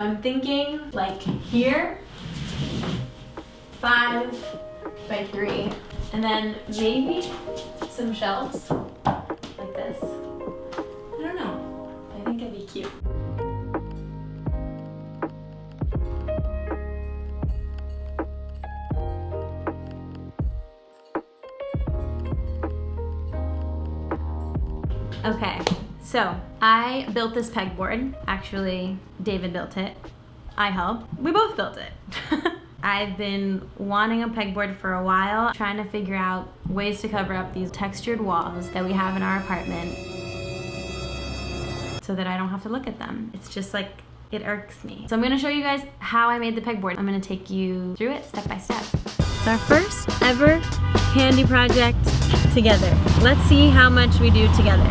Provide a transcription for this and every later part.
I'm thinking like here, 5 by 3, and then maybe some shelves like this. I don't know. I think it'd be cute. Okay, so I built this pegboard. Actually, David built it. I helped. We both built it. I've been wanting a pegboard for a while, trying to figure out ways to cover up these textured walls that we have in our apartment so that I don't have to look at them. It's just like, it irks me. So I'm gonna show you guys how I made the pegboard. I'm gonna take you through it step by step. It's our first ever handy project together. Let's see how much we do together.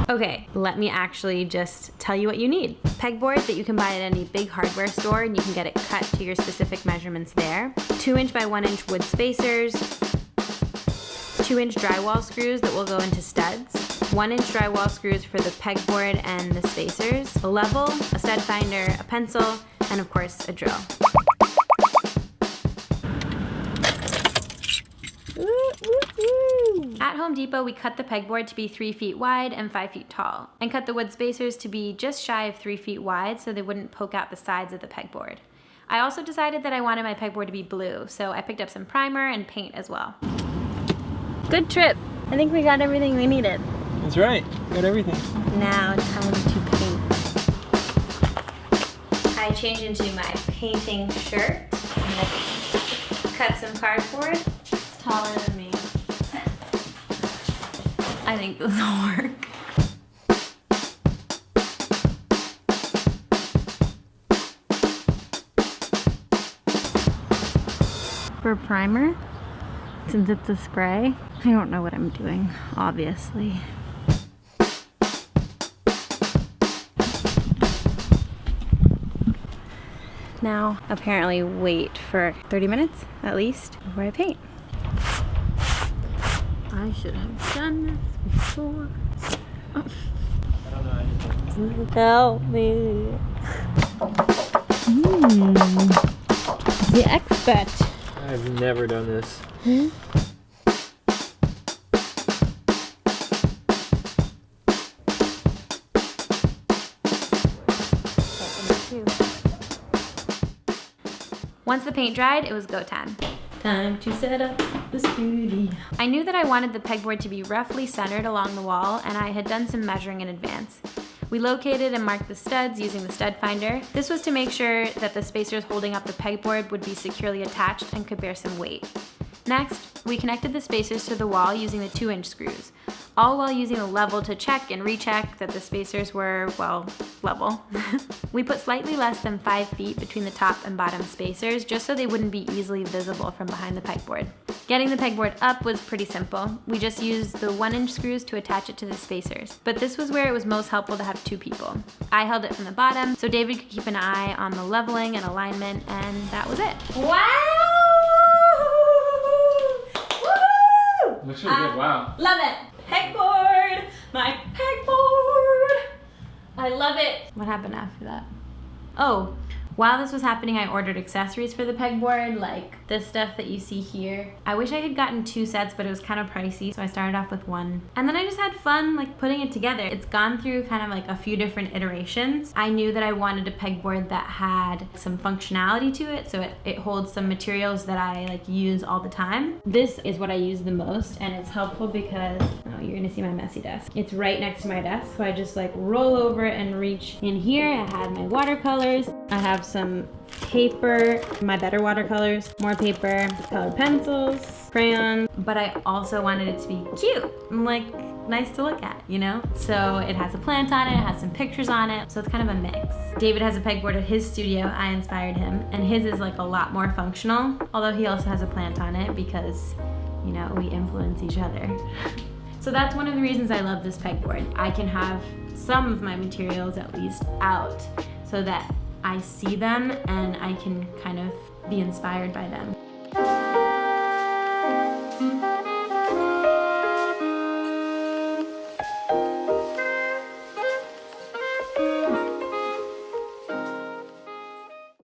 Okay, let me actually just tell you what you need. Pegboard that you can buy at any big hardware store, and you can get it cut to your specific measurements there. 2-inch by 1-inch wood spacers, 2-inch drywall screws that will go into studs, 1-inch drywall screws for the pegboard and the spacers, a level, a stud finder, a pencil, and of course a drill. At Home Depot, we cut the pegboard to be 3 feet wide and 5 feet tall, and cut the wood spacers to be just shy of 3 feet wide so they wouldn't poke out the sides of the pegboard. I also decided that I wanted my pegboard to be blue, so I picked up some primer and paint as well. Good trip. I think we got everything we needed. That's right, got everything. Now time to paint. I changed into my painting shirt. I'm gonna cut some cardboard. It's taller than me. I think this will work. For primer, since it's a spray, I don't know what I'm doing, obviously. Now, apparently wait for 30 minutes at least before I paint. I should have done this before. Oh. I don't know anything. Help me. The expert. I've never done this. Once the paint dried, it was go time. Time to set up the studio. I knew that I wanted the pegboard to be roughly centered along the wall, and I had done some measuring in advance. We located and marked the studs using the stud finder. This was to make sure that the spacers holding up the pegboard would be securely attached and could bear some weight. Next, we connected the spacers to the wall using the 2-inch screws, all while using a level to check and recheck that the spacers were, well, level. We put slightly less than 5 feet between the top and bottom spacers just so they wouldn't be easily visible from behind the pegboard. Getting the pegboard up was pretty simple. We just used the 1-inch screws to attach it to the spacers. But this was where it was most helpful to have 2 people. I held it from the bottom so David could keep an eye on the leveling and alignment, and that was it. Wow! Looks really good, wow. Love it. Pegboard, my pegboard. I love it. What happened after that? Oh, while this was happening, I ordered accessories for the pegboard, like this stuff that you see here. I wish I had gotten 2 sets, but it was kind of pricey, so I started off with 1. And then I just had fun like putting it together. It's gone through kind of like a few different iterations. I knew that I wanted a pegboard that had some functionality to it, so it holds some materials that I like use all the time. This is what I use the most, and it's helpful because, oh, you're gonna see my messy desk. It's right next to my desk, so I just like roll over and reach in here. I have my watercolors. I have some paper, my better watercolors, more paper, colored pencils, crayons, but I also wanted it to be cute and like nice to look at, you know? So it has a plant on it, it has some pictures on it, so it's kind of a mix. David has a pegboard at his studio, I inspired him, and his is like a lot more functional, although he also has a plant on it because, you know, we influence each other. So that's one of the reasons I love this pegboard. I can have some of my materials at least out so that I see them and I can kind of be inspired by them.